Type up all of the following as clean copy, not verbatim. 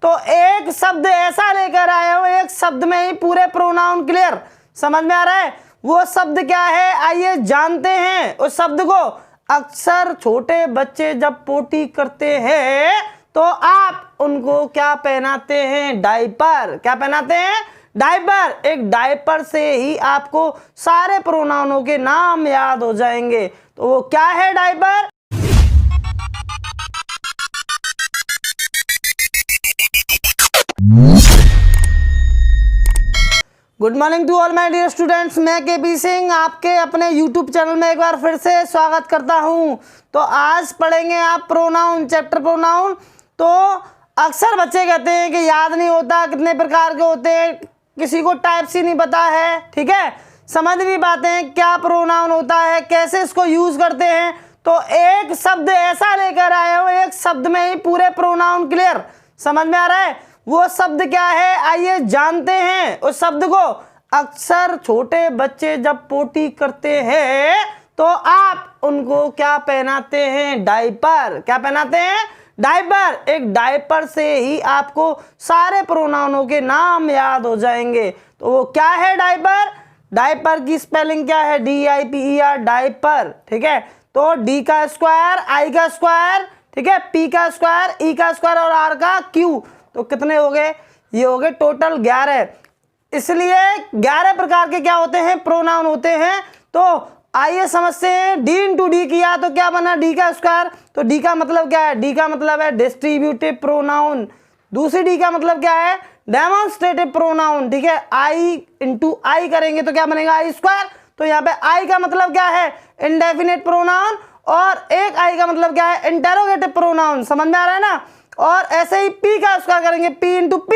तो एक शब्द ऐसा लेकर आए हो, एक शब्द में ही पूरे प्रोनाउन क्लियर। समझ में आ रहा है? वो शब्द क्या है, आइए जानते हैं उस शब्द को। अक्सर छोटे बच्चे जब पोटी करते हैं तो आप उनको क्या पहनाते हैं, डायपर। क्या पहनाते हैं, डायपर। एक डायपर से ही आपको सारे प्रोनाउनों के नाम याद हो जाएंगे। तो वो क्या है, diaper. Good morning to all my dear students. मैं केपी सिंह आपके अपने यूट्यूब चैनल में एक बार फिर से स्वागत करता हूं। तो आज पढ़ेंगे आप प्रोनाउन, चैप्टर प्रोनाउन। तो अक्सर बच्चे कहते हैं कि याद नहीं होता, कितने प्रकार के होते हैं, किसी को टाइप्स ही नहीं पता है, ठीक है, समझ नहीं पाते हैं क्या प्रोनाउन होता है, कैसे इसको यूज करते हैं। तो एक शब्द ऐसा लेकर आए हो, एक शब्द में ही पूरे प्रोनाउन क्लियर। समझ में आ रहा है? वो शब्द क्या है, आइए जानते हैं उस शब्द को। अक्सर छोटे बच्चे जब पोटी करते हैं तो आप उनको क्या पहनाते हैं, डायपर। क्या पहनाते हैं, डायपर। एक डायपर से ही आपको सारे प्रोनाउनों के नाम याद हो जाएंगे। तो वो क्या है, डायपर। डायपर की स्पेलिंग क्या है, DIPER, डायपर। ठीक है, तो D का स्क्वायर, I का स्क्वायर, ठीक है, P का स्क्वायर, E का स्क्वायर और R का Q। तो कितने हो गए, ये हो गए टोटल 11। इसलिए 11 प्रकार के क्या होते हैं, प्रोनाउन होते हैं। तो आइए समझते हैं। D इंटू डी किया तो क्या बना, D का स्क्वायर। तो D का मतलब क्या है, D का मतलब है डिस्ट्रीब्यूटिव प्रोनाउन। दूसरी D का मतलब क्या है, डेमोन्स्ट्रेटिव प्रोनाउन। ठीक है, I इंटू I करेंगे तो क्या बनेगा, I स्क्वायर। तो यहाँ पे I का मतलब क्या है, इंडेफिनिट प्रोनाउन। और एक I का मतलब क्या है, इंटेरोगेटिव प्रोनाउन। समझ में आ रहा है ना। और ऐसे ही P का स्क्वायर करेंगे, P इंटू P।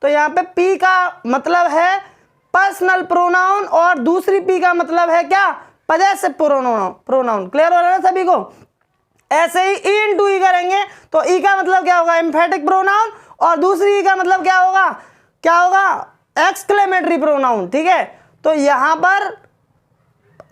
तो यहाँ पे P का मतलब है पर्सनल प्रोनाउन और दूसरी P का मतलब है क्या, पजेसिव प्रोनाउन। क्लियर हो रहा है सभी को। ऐसे ही E इंटू ई करेंगे तो E का मतलब क्या होगा, एम्फेटिक प्रोनाउन। और दूसरी E का मतलब क्या होगा, एक्सक्लेमेटरी प्रोनाउन। ठीक है, तो यहां पर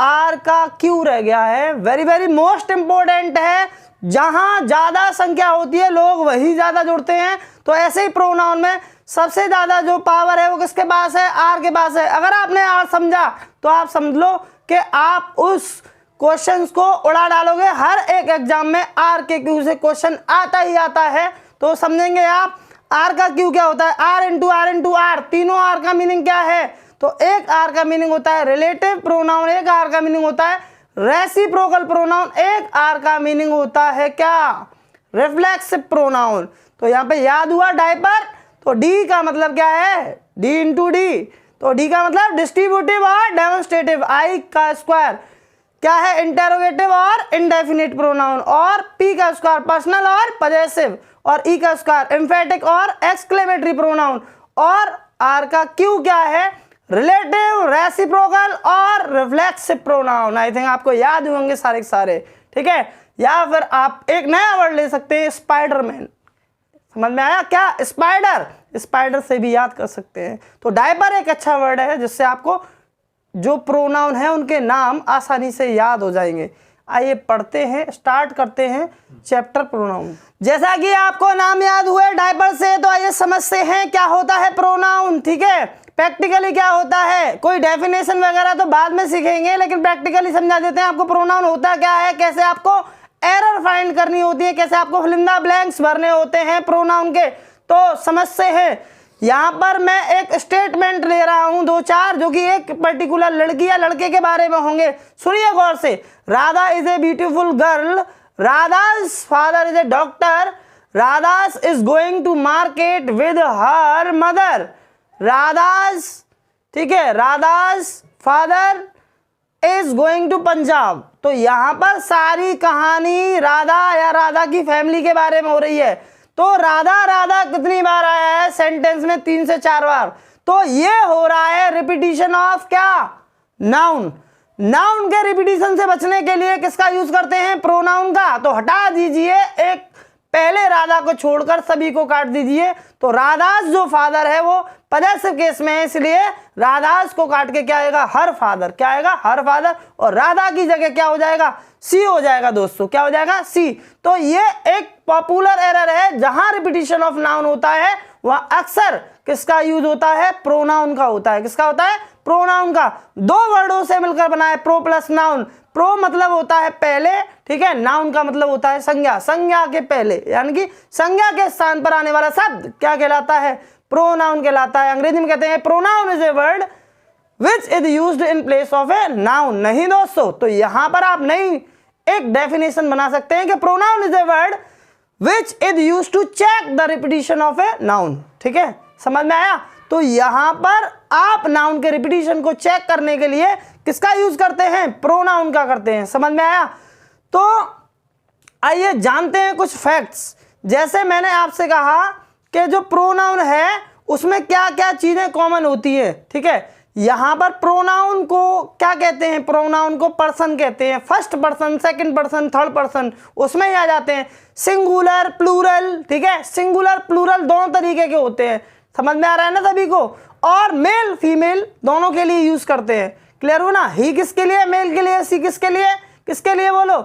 R का Q रह गया है, वेरी वेरी मोस्ट इंपॉर्टेंट है। जहां ज्यादा संख्या होती है लोग वही ज्यादा जुड़ते हैं। तो ऐसे ही प्रोनाउन में सबसे ज्यादा जो पावर है वो किसके पास है, R के पास है। अगर आपने R समझा तो आप समझ लो कि आप उस क्वेश्चंस को उड़ा डालोगे। हर एक एग्जाम में R के Q से क्वेश्चन आता ही आता है। तो समझेंगे आप R का Q क्या होता है, R इंटू R। तीनों R का मीनिंग क्या है, तो एक R का मीनिंग होता है रिलेटिव प्रोनाउन, एक R का मीनिंग होता है रेसिप्रोकल प्रोनाउन, एक R का मीनिंग होता है क्या, रिफ्लेक्सिव प्रोनाउन। तो यहाँ पे याद हुआ डायपर। तो D का मतलब क्या है, D इंटू डी। तो D का मतलब डिस्ट्रीब्यूटिव और डेमोन्स्ट्रेटिव। I का स्क्वायर क्या है, इंटेरोगेटिव और इंडेफिनिट प्रोनाउन। और P का स्क्वायर पर्सनल और पजेसिव। और E का स्क्वायर एम्फेटिक और एक्सक्लेमेटरी प्रोनाउन। और R का Q क्या है, रिलेटिव, रेसिप्रोकल और रिफ्लेक्सिव प्रोनाउन। आई थिंक आपको याद होंगे सारे के सारे। ठीक है, या फिर आप एक नया वर्ड ले सकते हैं, स्पाइडरमैन। समझ में आया क्या, स्पाइडर से भी याद कर सकते हैं। तो डायपर एक अच्छा वर्ड है जिससे आपको जो प्रोनाउन है उनके नाम आसानी से याद हो जाएंगे। आइए पढ़ते हैं, स्टार्ट करते हैं चैप्टर प्रोनाउन। जैसा कि आपको नाम याद हुए डायपर से, तो आइए समझते हैं क्या होता है प्रोनाउन। ठीक है, प्रैक्टिकली क्या होता है, कोई डेफिनेशन वगैरह तो बाद में सीखेंगे, लेकिन प्रैक्टिकली समझा देते हैं आपको प्रोनाउन होता क्या है, कैसे आपको एरर फाइंड करनी होती है, कैसे आपको फिल इन द ब्लैंक्स भरने होते हैं प्रोनाउन के। तो समझते हैं। यहाँ पर मैं एक स्टेटमेंट ले रहा हूं, 2-4, जो कि एक पर्टिकुलर लड़की या लड़के के बारे में होंगे। सुनिए गौर से। Radha is a beautiful girl, Radha's father is a doctor, Radha's is going to market with her mother. Radha's, ठीक है, Radha's father is going to Punjab. तो यहां पर सारी कहानी राधा या राधा की फैमिली के बारे में हो रही है। तो राधा कितनी बार आया है सेंटेंस में, 3 से 4 बार। तो ये हो रहा है रिपीटिशन ऑफ क्या, नाउन। नाउन के रिपीटिशन से बचने के लिए किसका यूज करते हैं, प्रोनाउन का। तो हटा दीजिए, एक पहले राधा को छोड़कर सभी को काट दीजिए। तो राधास जो फादर है वो पजेसिव केस में है, इसलिए राधास को काट के क्या आएगा, हर फादर। क्या आएगा, हर फादर। और राधा की जगह क्या हो जाएगा, सी हो जाएगा दोस्तों। क्या हो जाएगा, सी। तो ये एक पॉपुलर एरर है, जहां रिपीटिशन ऑफ नाउन होता है वह अक्सर किसका यूज होता है, प्रोनाउन का होता है। किसका होता है, प्रोनाउन का। दो वर्डों से मिलकर बना है प्रो प्लस नाउन। प्रो मतलब होता है पहले, ठीक है, नाउन का मतलब होता है संज्ञा, संज्ञा के पहले, यानी कि संज्ञा के स्थान पर आने वाला शब्द क्या कहलाता है, प्रोनाउन कहलाता है। अंग्रेजी में कहते हैं pronoun is a word which is used in place of a noun. नहीं दोस्तों, तो यहां पर आप नई एक डेफिनेशन बना सकते हैं कि pronoun is a word which is used to check the repetition of a noun. ठीक है, समझ में आया। तो यहां पर आप नाउन के रिपीटिशन को चेक करने के लिए किसका यूज करते हैं, प्रोनाउन का करते हैं। समझ में आया। तो आइए जानते हैं कुछ फैक्ट्स। जैसे मैंने आपसे कहा कि जो प्रोनाउन है उसमें क्या क्या चीजें कॉमन होती है। ठीक है, यहां पर प्रोनाउन को क्या कहते हैं, प्रोनाउन को पर्सन कहते हैं। First person, second person, third person, उसमें ही आ जाते हैं। सिंगुलर, प्लूरल, ठीक है, सिंगुलर प्लूरल दोनों तरीके के होते हैं। समझ में आ रहा है ना सभी को। और मेल फीमेल दोनों के लिए यूज करते हैं। क्लियर हो ना। ही किसके लिए, मेल के लिए। सी किसके लिए, किसके लिए बोलो,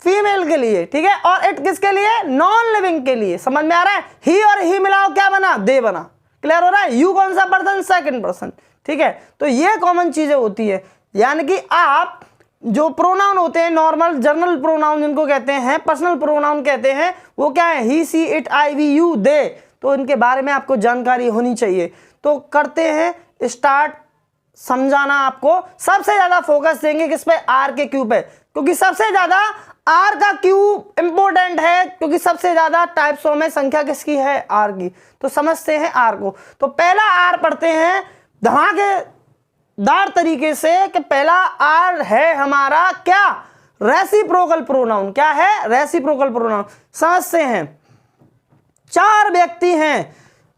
फीमेल के लिए। ठीक है, और इट किसके लिए, नॉन लिविंग के लिए। समझ में आ रहा है। ही और ही मिलाओ क्या बना, दे बना। क्लियर हो रहा है। यू कौन सा पर्सन, सेकंड पर्सन। ठीक है, तो ये कॉमन चीजें होती है। यानी कि आप जो प्रोनाउन होते हैं नॉर्मल जनरल प्रोनाउन जिनको कहते हैं, पर्सनल प्रोनाउन कहते हैं, वो क्या है, he she it I we you they. तो इनके बारे में आपको जानकारी होनी चाहिए। तो करते हैं स्टार्ट समझाना। आपको सबसे ज्यादा फोकस देंगे किस पे, आर के क्यू पे, क्योंकि सबसे ज्यादा आर का क्यू इंपॉर्टेंट है, क्योंकि सबसे ज्यादा टाइप्सों में संख्या किसकी है, आर की। तो समझते हैं आर को। तो पहला आर पढ़ते हैं धमाकेदार तरीके से कि पहला आर है हमारा क्या, रेसिप्रोकल प्रोनाउन। क्या है, रेसिप्रोकल प्रोनाउन। समझते हैं। चार व्यक्ति हैं,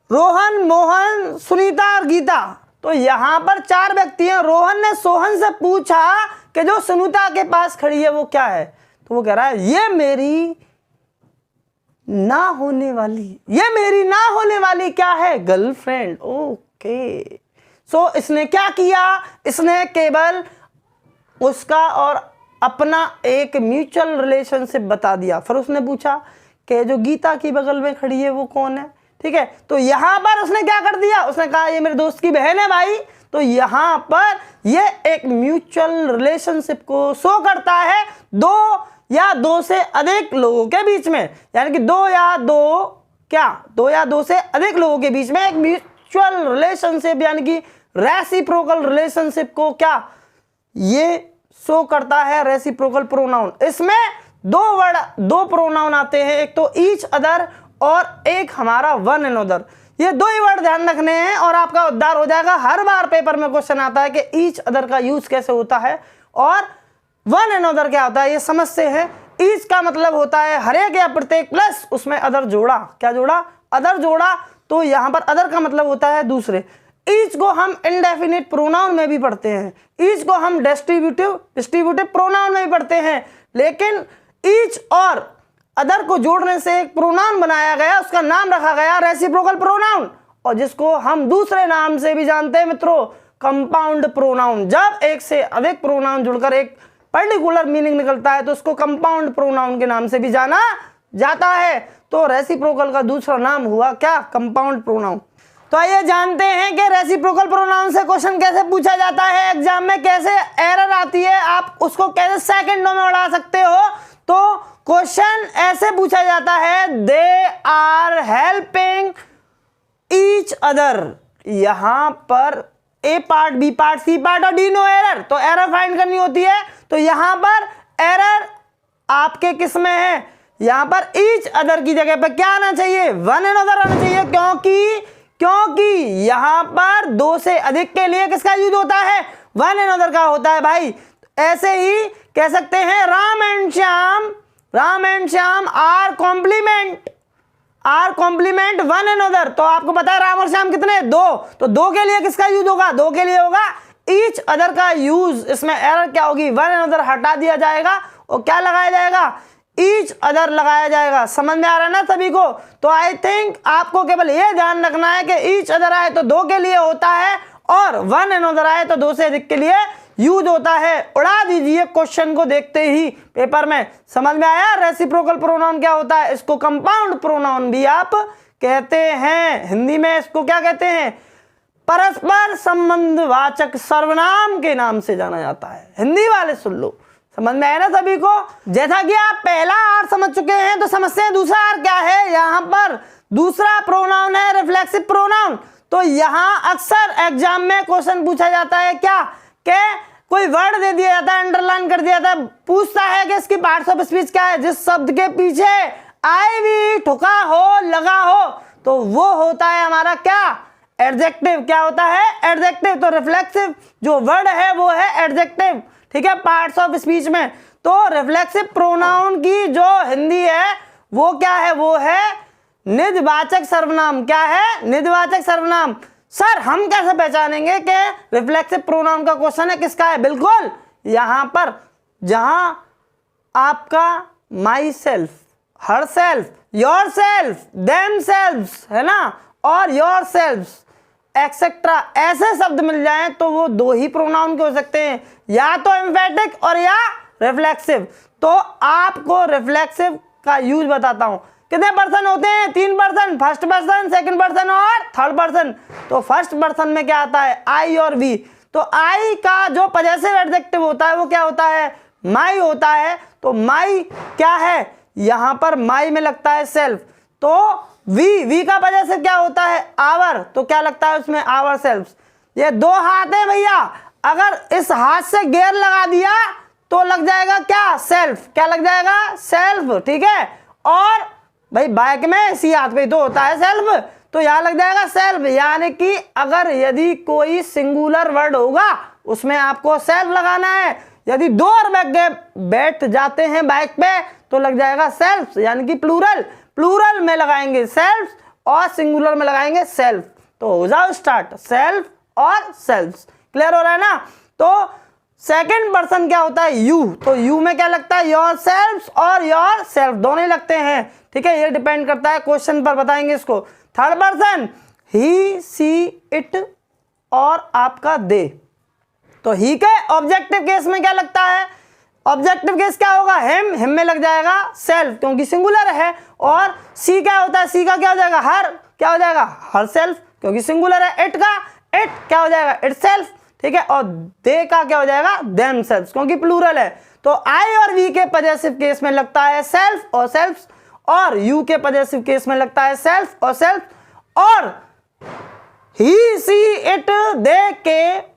रोहन, मोहन, सुनीता और गीता। तो यहां पर चार व्यक्ति हैं। रोहन ने सोहन से पूछा कि जो सुनीता के पास खड़ी है वो क्या है। तो वो कह रहा है ये मेरी ना होने वाली, ये मेरी ना होने वाली क्या है, गर्लफ्रेंड। ओके। सो इसने क्या किया, इसने केवल उसका और अपना एक म्यूचुअल रिलेशनशिप बता दिया। फिर उसने पूछा कि जो गीता की बगल में खड़ी है वो कौन है। ठीक है, तो यहां पर उसने क्या कर दिया, उसने कहा ये मेरे दोस्त की बहन है भाई। तो यहां पर ये एक म्यूचुअल रिलेशनशिप को शो करता है दो या दो से अधिक लोगों के बीच में। यानी कि दो या दो से अधिक लोगों के बीच में एक म्यूचुअल रिलेशनशिप यानी कि रेसिप्रोकल रिलेशनशिप को क्या ये शो करता है, रेसिप्रोकल प्रोनाउन। इसमें दो प्रोनाउन आते हैं, एक तो ईच अदर और एक हमारा वन एंड अदर। ये दो ही वर्ड ध्यान रखने हैं और आपका उद्धार हो जाएगा। हर बार पेपर में क्वेश्चन आता है कि ईच अदर का यूज कैसे होता है और वन एंड अदर क्या होता है, ये समझते हैं। ईच का मतलब होता है हर एक या प्रत्येक, प्लस उसमें अदर जोड़ा। क्या जोड़ा, अदर जोड़ा। तो यहां पर अदर का मतलब होता है दूसरे। ईच को हम इंडेफिनिट प्रोनाउन में भी पढ़ते हैं, ईच को हम डिस्ट्रीब्यूटिव प्रोनाउन में भी पढ़ते हैं। लेकिन ईच और अदर को जोड़ने से एक प्रोनाउन बनाया गया, उसका नाम रखा गया रेसिप्रोकल प्रोनाउन, और जिसको हम दूसरे नाम से भी जानते हैं मित्रों, कंपाउंड प्रोनाउन। जब एक से अधिक प्रोनाउन जुड़कर एक पर्टिकुलर मीनिंग निकलता है तो उसको कंपाउंड प्रोनाउन के नाम से भी जाना जाता है। तो रेसिप्रोकल का दूसरा नाम हुआ क्या, कंपाउंड प्रोनाउन। तो आइए जानते हैं कि रेसिप्रोकल प्रोनाउन से क्वेश्चन कैसे पूछा जाता है एग्जाम में, कैसे एरर आती है, आप उसको कैसे सेकंडों में उड़ा सकते हो। तो क्वेश्चन ऐसे पूछा जाता है, they are helping each other. यहां पर A part, B part, C part और डी नो एरर। तो एरर फाइंड करनी होती है। तो यहां पर एरर आपके किस में है, यहां पर ईच अदर की जगह पर क्या आना चाहिए, वन एंड अदर आना चाहिए। क्योंकि यहां पर दो से अधिक के लिए किसका यूज होता है, वन एंड अदर का होता है भाई। ऐसे ही कह सकते हैं Ram and Shyam are complement one and other. तो आपको पता है राम और श्याम कितने, दो। तो दो के लिए किसका यूज होगा, दो के लिए होगा ईच अदर का यूज। इसमें एरर क्या होगी, वन एंड अदर हटा दिया जाएगा और क्या लगाया जाएगा, ईच अदर लगाया जाएगा। समझ में आ रहा है ना सभी को। तो आई थिंक आपको केवल यह ध्यान रखना है कि ईच अदर आए तो दो के लिए होता है और वन एंड अदर आए तो दो से अधिक के लिए यूज होता है। उड़ा दीजिए क्वेश्चन को देखते ही पेपर में। समझ में आया रेसिप्रोकल प्रोनाउन क्या होता है, इसको कंपाउंड प्रोनाउन भी आप कहते हैं? हिंदी में इसको क्या कहते हैं? परस्पर संबंधवाचक सर्वनाम के नाम से जाना जाता है। हिंदी वाले सुन लो, समझ में आया ना सभी को? जैसा कि आप पहला आर समझ चुके हैं तो समझते हैं दूसरा आर क्या है। यहाँ पर दूसरा प्रोनाउन है रिफ्लेक्सिव प्रोनाउन। तो यहाँ अक्सर एग्जाम में क्वेश्चन पूछा जाता है क्या, कि कोई वर्ड दे दिया जाता है, अंडरलाइन कर दिया जाता है, पूछता है कि इसकी पार्ट्स ऑफ स्पीच क्या है। जिस शब्द के पीछे आई भी ठुका हो, लगा हो, तो वो होता है हमारा क्या? एडजेक्टिव। क्या होता है? एडजेक्टिव। तो रिफ्लेक्सिव जो वर्ड है वो है एडजेक्टिव, ठीक है, पार्ट्स ऑफ स्पीच में। तो रिफ्लेक्सिव प्रोनाउन की जो हिंदी है वो क्या है? वो है निजवाचक सर्वनाम। क्या है? निजवाचक सर्वनाम। सर हम कैसे पहचानेंगे कि रिफ्लेक्सिव प्रोनाउन का क्वेश्चन है किसका है? बिल्कुल यहां पर जहां आपका myself, herself, yourself, themselves है ना, और योर सेल्फ्स एक्सेट्रा ऐसे शब्द मिल जाएं तो वो दो ही प्रोनाउन के हो सकते हैं, या तो एम्फेटिक और या रिफ्लेक्सिव। तो आपको रिफ्लेक्सिव का यूज बताता हूं। कितने पर्सन होते हैं? 3 person, first person, second person और थर्ड पर्सन। तो फर्स्ट पर्सन में क्या आता है? आई और वी। तो आई का जो पजेसिव एडजेक्टिव होता है वो क्या होता है? माई होता है। तो माई क्या है? यहां पर माई में लगता है सेल्फ। तो वी का पजेसिव क्या होता है? आवर। तो क्या लगता है उसमें? Ourself. ये 2 हाथ है भैया, अगर इस हाथ से गेयर लगा दिया तो लग जाएगा क्या? सेल्फ। क्या लग जाएगा? सेल्फ, ठीक है। और भाई बाइक में इसी हाथ पे तो होता है सेल्फ, तो यहां लग जाएगा सेल्फ। यानी कि अगर यदि कोई सिंगुलर वर्ड होगा उसमें आपको सेल्फ लगाना है। यदि 2 और बैठ जाते हैं बाइक पे तो लग जाएगा सेल्फ, यानी कि प्लूरल। प्लूरल में लगाएंगे सेल्फ और सिंगुलर में लगाएंगे सेल्फ। तो हो जाओ स्टार्ट, सेल्फ और सेल्फ। क्लियर हो रहा है ना? तो सेकंड पर्सन क्या होता है? यू। तो यू में क्या लगता है? योर सेल्फ और योर सेल्फ दोनों ही लगते हैं, ठीक है। ये डिपेंड करता है क्वेश्चन पर, बताएंगे इसको। Third person he, she, it और आपका दे। तो ही के ऑब्जेक्टिव केस में क्या लगता है? ऑब्जेक्टिव केस क्या होगा? हिम। हिम में लग जाएगा सेल्फ क्योंकि सिंगुलर है। और सी क्या होता है? सी का क्या हो जाएगा? हर। क्या हो जाएगा? हर सेल्फ क्योंकि सिंगुलर है। इट का इट क्या हो जाएगा? इट सेल्फ, ठीक है। और दे का क्या हो जाएगा? देम सेल्फ क्योंकि प्लूरल है। तो आई और वी के पजेसिव केस में लगता है सेल्फ और सेल्फ, और यू के पजेसिव केस में लगता है सेल्फ और सेल्फ, और ही, सी, इट, दे के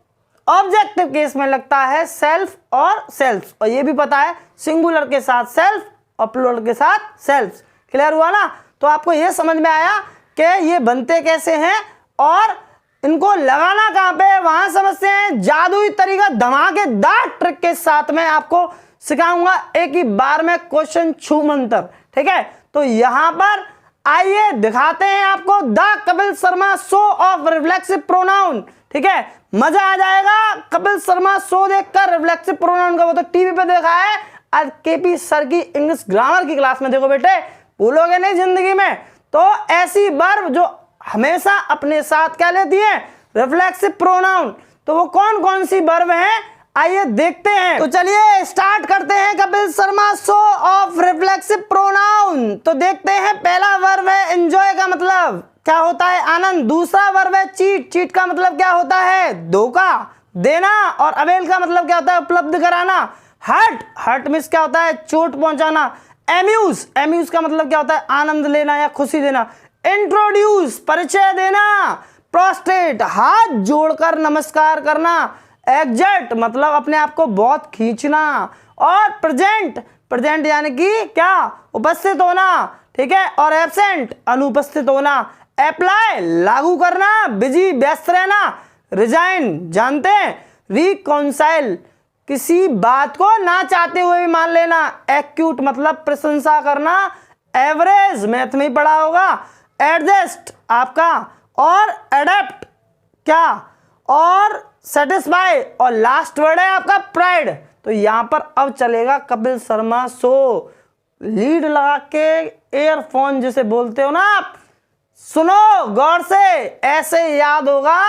ऑब्जेक्टिव केस में लगता है सेल्फ और सेल्फ। और ये भी पता है सिंगुलर के साथ सेल्फ और प्लूरल के साथ सेल्फ। क्लियर हुआ ना? तो आपको ये समझ में आया कि ये बनते कैसे हैं और इनको लगाना कहां पे है, वहां समझते हैं। जादुई तरीका धमाकेदार ट्रिक के साथ में आपको सिखाऊंगा एक ही बार में क्वेश्चन छू मंतर, ठीक है। तो यहां पर आइए दिखाते हैं आपको the Kapil Sharma show off reflexive pronoun, ठीक है। मजा आ जाएगा कपिल शर्मा शो देखकर रिफ्लेक्सिव प्रोनाउन का। वो तो टीवी पे देखा है, आज केपी सर की इंग्लिश ग्रामर की क्लास में देखो बेटे, भूलोगे नहीं जिंदगी में। तो ऐसी वर्ब जो हमेशा अपने साथ क्या लेती है? Reflexive pronoun. तो वो कौन कौन सी वर्ब हैं आइए देखते हैं। तो चलिए स्टार्ट करते हैं Kapil Sharma show off reflexive pronoun. तो देखते हैं, पहला वर्ब है एंजॉय का मतलब क्या होता है? आनंद। दूसरा वर्ब है चीट। चीट का मतलब क्या होता है? धोखा देना। और अवेल का मतलब क्या होता है? उपलब्ध कराना। हर्ट। हर्ट मींस क्या होता है? चोट पहुंचाना। एम्यूज। एम्यूज का मतलब क्या होता है? आनंद लेना या खुशी देना। इंट्रोड्यूस परिचय देना। प्रोस्ट्रेट हाथ जोड़कर नमस्कार करना। एग्जर्ट मतलब अपने आप को बहुत खींचना। और प्रेजेंट। प्रेजेंट यानी कि क्या? उपस्थित होना, ठीक है। और एब्सेंट अनुपस्थित होना। अप्लाई लागू करना। बिजी व्यस्त रहना। रिजाइन जानते हैं? रिकॉन्साइल किसी बात को ना चाहते हुए भी मान लेना। एक्यूट मतलब प्रशंसा करना। एवरेज मैथ में ही पढ़ा होगा। एडजस्ट आपका। और एडेप्ट क्या? और सेटिस्फाई। और लास्ट वर्ड है आपका प्राइड। तो यहां पर अब चलेगा कपिल शर्मा शो। लीड लगा के एयरफोन जिसे बोलते हो ना आप, सुनो गौर से, ऐसे याद होगा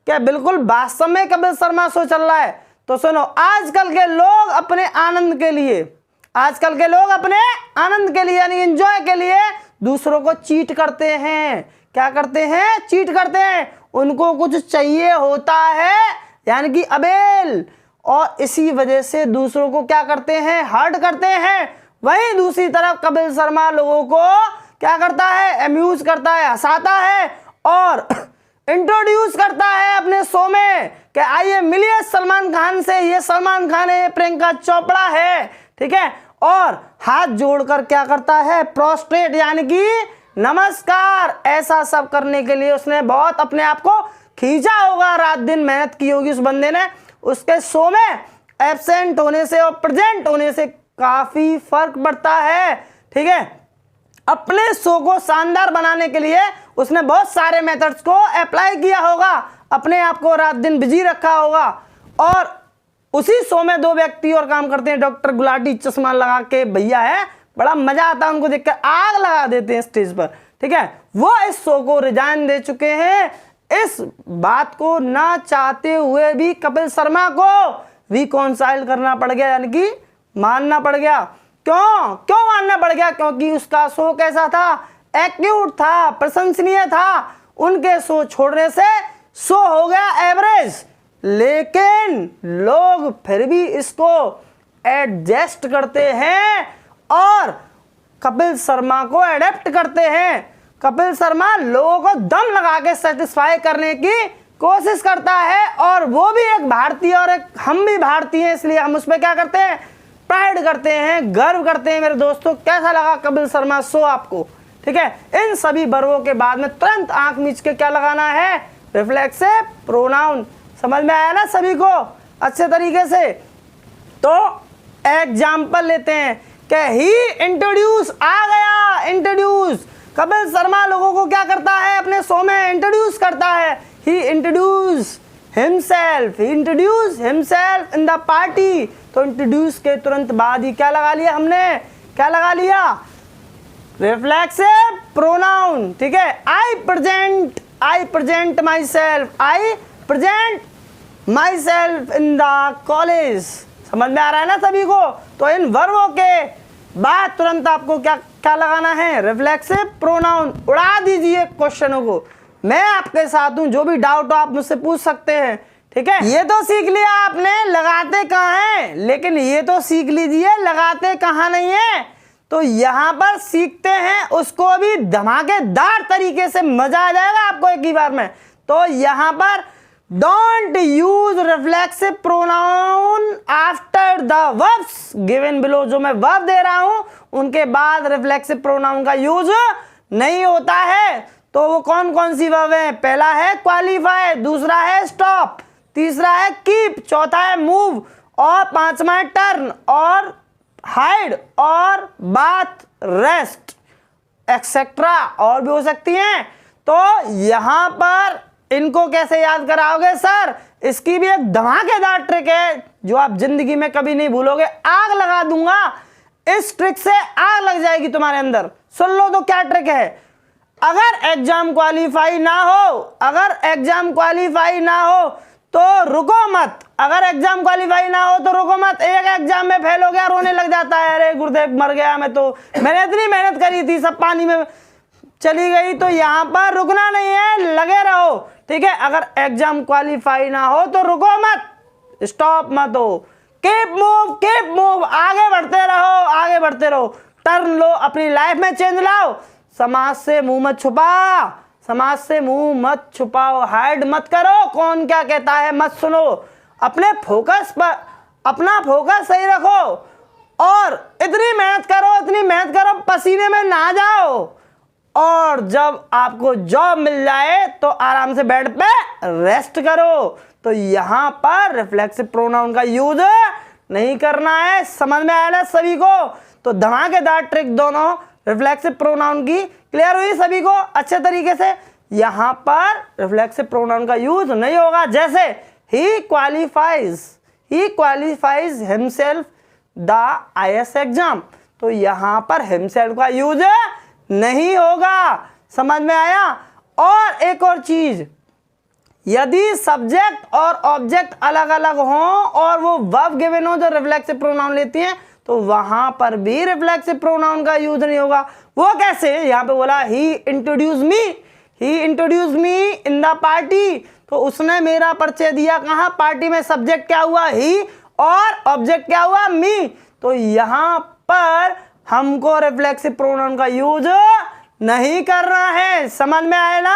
क्या बिल्कुल वास्तव में कपिल शर्मा शो चल रहा है। तो सुनो, आजकल के लोग अपने आनंद के लिए, आजकल के लोग अपने आनंद के लिए यानी एंजॉय के लिए दूसरों को चीट करते हैं। क्या करते हैं? चीट करते हैं। उनको कुछ चाहिए होता है, यानी कि अबेल, और इसी वजह से दूसरों को क्या करते हैं? हर्ट करते हैं। वहीं दूसरी तरफ कपिल शर्मा लोगों को क्या करता है? अम्यूज करता है, हंसाता है और इंट्रोड्यूस करता है अपने शो में कि आइए मिलिए सलमान खान से, ये सलमान खान है, ये प्रियंका चोपड़ा है, ठीक है। और हाथ जोड़कर क्या करता है? प्रोस्ट्रेट, यानी कि नमस्कार। ऐसा सब करने के लिए उसने बहुत अपने आप को खींचा होगा, रात दिन मेहनत की होगी उस बंदे ने। उसके शो में एब्सेंट होने से और प्रेजेंट होने से काफी फर्क पड़ता है, ठीक है। अपने शो को शानदार बनाने के लिए उसने बहुत सारे मेथड्स को अप्लाई किया होगा, अपने आप को रात दिन बिजी रखा होगा। और उसी शो में 2 व्यक्ति और काम करते हैं, डॉक्टर गुलाटी चश्मा लगा के भैया है, बड़ा मजा आता है उनको देखकर, आग लगा देते हैं स्टेज पर, ठीक है। वो इस शो को रिजाइन दे चुके हैं। इस बात को ना चाहते हुए भी कपिल शर्मा को रिकॉन्साइल करना पड़ गया, यानी कि मानना पड़ गया। क्यों मानना पड़ गया? क्योंकि उसका शो कैसा था? एक्यूट था, प्रशंसनीय था। उनके शो छोड़ने से शो हो गया एवरेज, लेकिन लोग फिर भी इसको एडजस्ट करते हैं और कपिल शर्मा को एडेप्ट करते हैं। कपिल शर्मा लोगों को दम लगा के सेटिस्फाई करने की कोशिश करता है, और वो भी एक भारतीय और एक हम भी भारतीय हैं, इसलिए हम उस पर क्या करते हैं? प्राइड करते हैं, गर्व करते हैं। मेरे दोस्तों, कैसा लगा कपिल शर्मा शो आपको? ठीक है, इन सभी वर्गों के बाद में तुरंत आंख मीच के क्या लगाना है? Reflexive pronoun. समझ में आया ना सभी को अच्छे तरीके से? तो एग्जाम्पल लेते हैं कि ही इंट्रोड्यूस, आ गया इंट्रोड्यूस। कपिल शर्मा लोगों को क्या करता है? अपने शो में इंट्रोड्यूस करता है। He introduce himself, he introduce himself in the party. तो इंट्रोड्यूस के तुरंत बाद ही क्या लगा लिया हमने? क्या लगा लिया? रिफ्लेक्सिव प्रोनाउन, ठीक है। I present myself, I present myself in the college. समझ में आ रहा है ना सभी को? तो इन वर्बों के बाद तुरंत आपको क्या क्या लगाना है? Reflexive pronoun. उड़ा दीजिए क्वेश्चनों को, मैं आपके साथ हूं, जो भी डाउट हो आप मुझसे पूछ सकते हैं, ठीक है। ये तो सीख लिया आपने लगाते कहाँ हैं, लेकिन ये तो सीख लीजिए लगाते कहाँ नहीं है। तो यहाँ पर सीखते हैं उसको भी धमाकेदार तरीके से, मजा आ जाएगा आपको एक ही बार में। तो यहाँ पर don't use reflexive pronoun after the verbs given below. जो मैं वर्ब दे रहा हूं उनके बाद रिफ्लेक्सिव प्रोनाउन का यूज नहीं होता है। तो वो कौन कौन सी वर्ब है? पहला है क्वालिफाई, दूसरा है स्टॉप, तीसरा है कीप, चौथा है मूव, और पांचवा है टर्न, और हाइड, और बात, रेस्ट, एक्सेट्रा, और भी हो सकती हैं। तो यहां पर इनको कैसे याद कराओगे सर? इसकी भी एक धमाकेदार ट्रिक है जो आप जिंदगी में कभी नहीं भूलोगे। आग लगा दूंगा, इस ट्रिक से आग लग जाएगी तुम्हारे अंदर। सुन लो तो क्या ट्रिक है। अगर एग्जाम क्वालिफाई ना हो, अगर एग्जाम क्वालिफाई ना हो तो रुको मत। अगर एग्जाम क्वालिफाई ना हो तो रुको मत। एक एग्जाम में फेल हो गया, रोने लग जाता है, अरे गुरुदेव मर गया मैं, तो मैंने इतनी मेहनत करी थी, सब पानी में चली गई। तो यहाँ पर रुकना नहीं है, लगे रहो, ठीक है। अगर एग्जाम क्वालिफाई ना हो तो रुको मत, स्टॉप मत हो, कीप मूव, आगे बढ़ते रहो, आगे बढ़ते रहो। टर्न लो, अपनी लाइफ में चेंज लाओ। समाज से मुंह मत छुपा, समाज से मुंह मत छुपाओ, हाइड मत करो, कौन क्या कहता है मत सुनो। अपने फोकस पर, अपना फोकस सही रखो, और इतनी मेहनत करो, पसीने में नहा जाओ, और जब आपको जॉब मिल जाए तो आराम से बेड पे रेस्ट करो। तो यहाँ पर रिफ्लेक्सिव प्रोनाउन का यूज नहीं करना है। समझ में आया ना सभी को? तो धमाकेदार ट्रिक दोनों रिफ्लेक्सिव प्रोनाउन की क्लियर हुई सभी को अच्छे तरीके से? यहाँ पर रिफ्लेक्सिव प्रोनाउन का यूज नहीं होगा। जैसे he qualifies himself the IAS exam, तो यहाँ पर हिमसेल्फ का यूज नहीं होगा। समझ में आया? और एक और चीज, यदि सब्जेक्ट और ऑब्जेक्ट अलग अलग हों और वो वर्ब गिवन हो जो रिफ्लेक्सिव प्रोनाउन लेती हैं, तो वहां पर भी रिफ्लेक्सिव प्रोनाउन का यूज नहीं होगा। वो कैसे? यहाँ पे बोला he introduce me in the party, तो उसने मेरा परिचय दिया कहाँ? पार्टी में। सब्जेक्ट क्या हुआ? ही, और ऑब्जेक्ट क्या हुआ? मी। तो यहाँ पर हमको रिफ्लेक्सिव प्रोनाउन का यूज नहीं करना है। समझ में आया ना?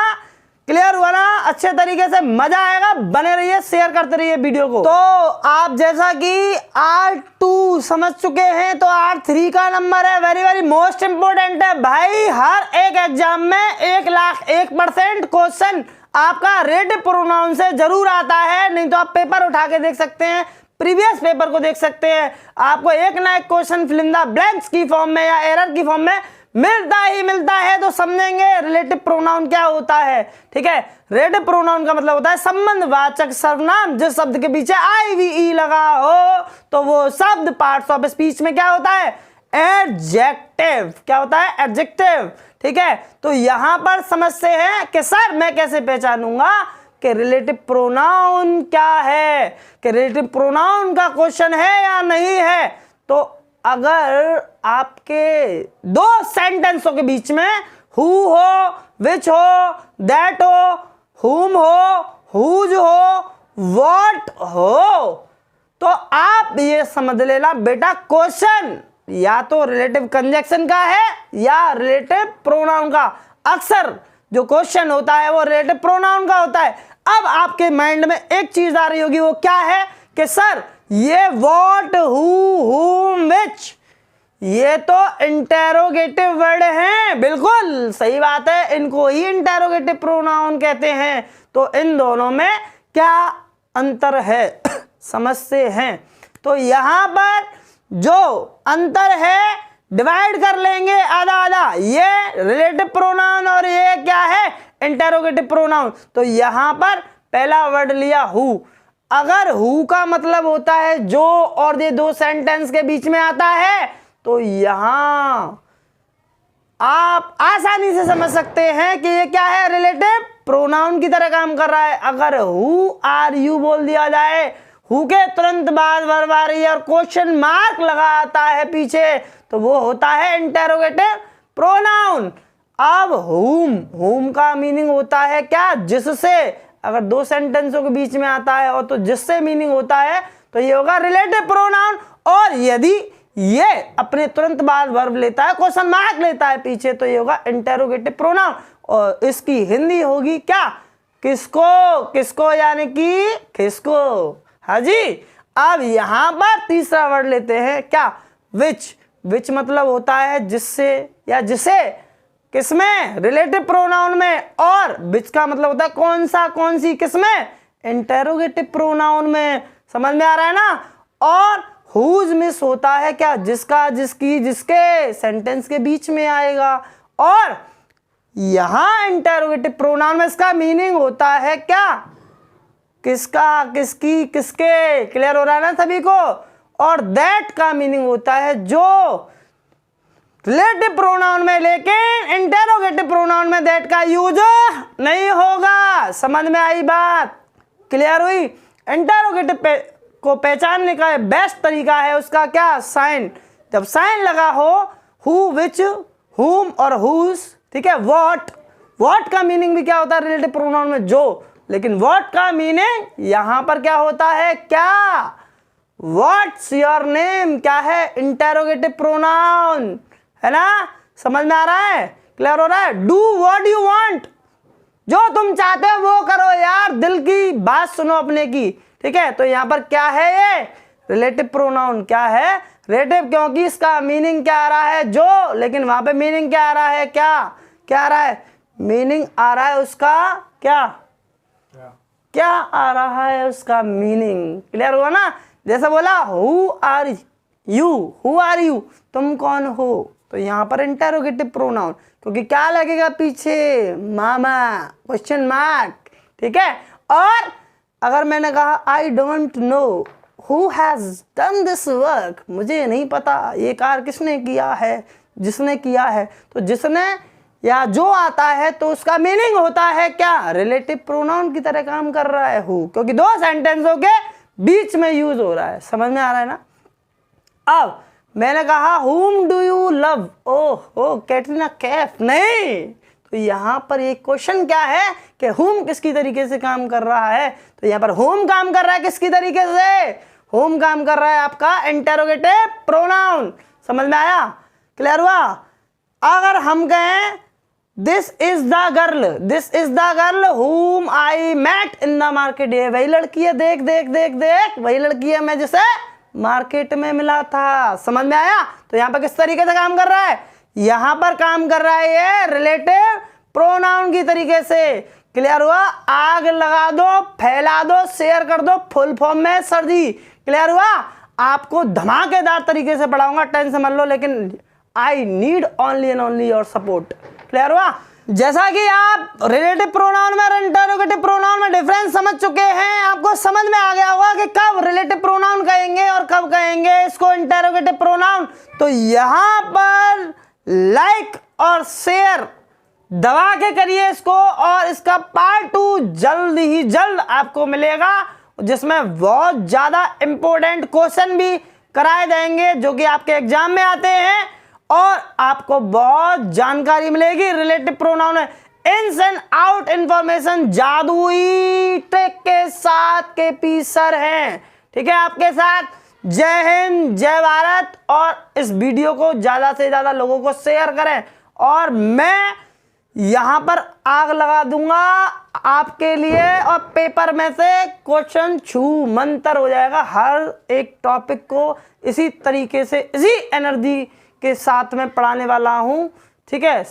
क्लियर हुआ ना? अच्छे तरीके से मजा आएगा, बने रहिए, शेयर करते रहिए वीडियो को। तो आप जैसा कि R2 समझ चुके हैं, तो R3 का नंबर है वेरी वेरी मोस्ट इंपोर्टेंट है भाई। हर एक एग्जाम में 1,01% क्वेश्चन आपका रिलेटिव प्रोनाउन से जरूर आता है। नहीं तो आप पेपर उठा के देख सकते हैं, प्रीवियस पेपर को देख सकते हैं, आपको एक ना एक question fill in the blanks की फॉर्म में या एरर की फॉर्म में मिलता ही मिलता है। तो समझेंगे रिलेटिव प्रोनाउन क्या होता है। ठीक है, रिलेटिव प्रोनाउन का मतलब होता है संबंधवाचक सर्वनाम जिस शब्द के पीछे IVE लगा हो, तो वो शब्द पार्ट्स ऑफ स्पीच में क्या होता है? एडजेक्टिव। क्या होता है? एडजेक्टिव। ठीक है, तो यहां पर समझते हैं कि सर मैं कैसे पहचानूंगा कि रिलेटिव प्रोनाउन क्या है, कि रिलेटिव प्रोनाउन का क्वेश्चन है या नहीं है। तो अगर आपके दो सेंटेंसों के बीच में हु हो, विच हो, दैट हो, हुम हो, हुज हो, व्हाट हो, तो आप ये समझ लेना बेटा क्वेश्चन या तो रिलेटिव कंजक्शन का है या रिलेटिव प्रोनाउन का। अक्सर जो क्वेश्चन होता है वो रिलेटिव प्रोनाउन का होता है। अब आपके माइंड में एक चीज आ रही होगी, वो क्या है कि सर ये व्हाट, हु, हुम, विच, ये तो इंटेरोगेटिव वर्ड हैं। बिल्कुल सही बात है, इनको ही इंटेरोगेटिव प्रोनाउन कहते हैं। तो इन दोनों में क्या अंतर है समझते हैं। तो यहां पर जो अंतर है डिवाइड कर लेंगे आधा आधा, ये रिलेटिव प्रोनाउन और ये क्या है? Interrogative pronoun. तो यहां पर पहला वर्ड लिया हु। अगर हु का मतलब होता है जो, और ये दो सेंटेंस के बीच में आता है, तो यहां आप आसानी से समझ सकते हैं कि ये क्या है? रिलेटिव प्रोनाउन की तरह काम कर रहा है। अगर हु आर यू बोल दिया जाए, हु के तुरंत बाद वर्ब आ रही है और क्वेश्चन मार्क लगा आता है पीछे, तो वो होता है इंटेरोगेटिव प्रोनाउन। अब हुम का मीनिंग होता है क्या? जिससे। अगर दो सेंटेंसों के बीच में आता है और तो जिससे मीनिंग होता है, तो ये होगा रिलेटिव प्रोनाउन। और यदि ये अपने तुरंत बाद वर्ब लेता है, क्वेश्चन मार्क लेता है पीछे, तो ये होगा इंटेरोगेटिव प्रोनाउन। और इसकी हिंदी होगी क्या? किसको। किसको यानी कि किसको। हाँ जी। अब यहां पर तीसरा वर्ड लेते हैं क्या? विच। विच मतलब होता है जिससे या जिसे। किसमें? रिलेटिव प्रोनाउन में। और विच का मतलब होता है कौन सा, कौन सी, किसमें? इंटेरोगेटिव प्रोनाउन में। समझ में आ रहा है ना? और हुज मिस होता है क्या? जिसका, जिसकी, जिसके सेंटेंस के बीच में आएगा। और यहां इंटेरोगेटिव प्रोनाउन में इसका मीनिंग होता है क्या? किसका, किसकी, किसके। क्लियर हो रहा है ना सभी को? और दैट का मीनिंग होता है जो। रिलेटिव प्रोनाउन में, लेकिन इंटेरोगेटिव प्रोनाउन में दैट का यूज नहीं होगा। समझ में आई बात? क्लियर हुई? इंटेरोगेटिव को पहचानने का बेस्ट तरीका है उसका क्या? साइन। जब साइन लगा हो, हु, विच, हुम और हुज, ठीक है। व्हाट का मीनिंग भी क्या होता है रिलेटिव प्रोनाउन में? जो। लेकिन व्हाट का मीनिंग यहां पर क्या होता है? क्या? व्हाट्स योर नेम क्या है? इंटेरोगेटिव प्रोनाउन है ना? समझ में आ रहा है? क्लियर हो रहा है? डू व्हाट यू वांट, जो तुम चाहते हो वो करो यार, दिल की बात सुनो अपने की। ठीक है, तो यहां पर क्या है? ये रिलेटिव प्रोनाउन। क्या है? रिलेटिव, क्योंकि इसका मीनिंग क्या आ रहा है? जो। लेकिन वहां पे मीनिंग क्या आ रहा है? क्या आ रहा है? मीनिंग आ रहा है उसका क्या आ रहा है उसका मीनिंग। क्लियर हुआ ना? जैसा बोला हु आर यू, तुम कौन हो, तो यहां पर इंटेरोगेटिव प्रोनाउन, क्योंकि क्या लगेगा पीछे? मामा, क्वेश्चन मार्क। ठीक है। और अगर मैंने कहा I don't know who has done this work, मुझे नहीं पता ये कार्य किसने किया है, जिसने किया है, तो जिसने या जो आता है तो उसका मीनिंग होता है क्या? रिलेटिव प्रोनाउन की तरह काम कर रहा है हु, क्योंकि दो सेंटेंसों के बीच में यूज हो रहा है। समझ में आ रहा है ना? अब मैंने कहा whom do you love? ओह कैटरीना कैफ नहीं। तो यहाँ पर एक क्वेश्चन क्या है कि whom किसकी तरीके से काम कर रहा है, तो यहाँ पर whom काम कर रहा है किसकी तरीके से, whom काम कर रहा है आपका इंटेरोगेटिव प्रोनाउन। समझ में आया, क्लियर हुआ। अगर हम कहें this is the girl whom I met in the market, ये वही लड़की है, देख देख देख देख वही लड़की है मैं जिसे मार्केट में मिला था। समझ में आया। तो यहाँ पर किस तरीके से काम कर रहा है, यहाँ पर काम कर रहा है ये रिलेटिव प्रोनाउन की तरीके से। क्लियर हुआ। आग लगा दो, फैला दो, शेयर कर दो, फुल फॉर्म में सर जी। क्लियर हुआ। आपको धमाकेदार तरीके से पढ़ाऊंगा, टेंशन मत लो, लेकिन I need only and only your support. Clear हुआ। जैसा कि आप रिलेटिव प्रोनाउन में और इंटरोगेटिव प्रोनाउन में डिफरेंस समझ चुके हैं, आपको समझ में आ गया होगा कि कब रिलेटिव प्रोनाउन कहेंगे और कब कहेंगे इसको इंटरोगेटिव प्रोनाउन। तो यहां पर लाइक और शेयर दबा के करिए इसको, और इसका पार्ट 2 जल्द ही जल्द आपको मिलेगा, जिसमें बहुत ज्यादा इंपॉर्टेंट क्वेश्चन भी कराए जाएंगे जो कि आपके एग्जाम में आते हैं, और आपको बहुत जानकारी मिलेगी रिलेटिव प्रोनाउन में। इन्स एंड आउट इंफॉर्मेशन जादुई ट्रिक के साथ के पी सर हैं, ठीक है, आपके साथ। जय हिंद, जय भारत, और इस वीडियो को ज्यादा से ज्यादा लोगों को शेयर करें, और मैं यहां पर आग लगा दूंगा आपके लिए, और पेपर में से क्वेश्चन छू मंतर हो जाएगा। हर एक टॉपिक को इसी तरीके से, इसी एनर्जी के साथ में पढ़ाने वाला हूं, ठीक है।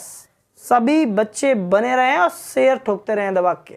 सभी बच्चे बने रहें और शेयर ठोकते रहें दबा के।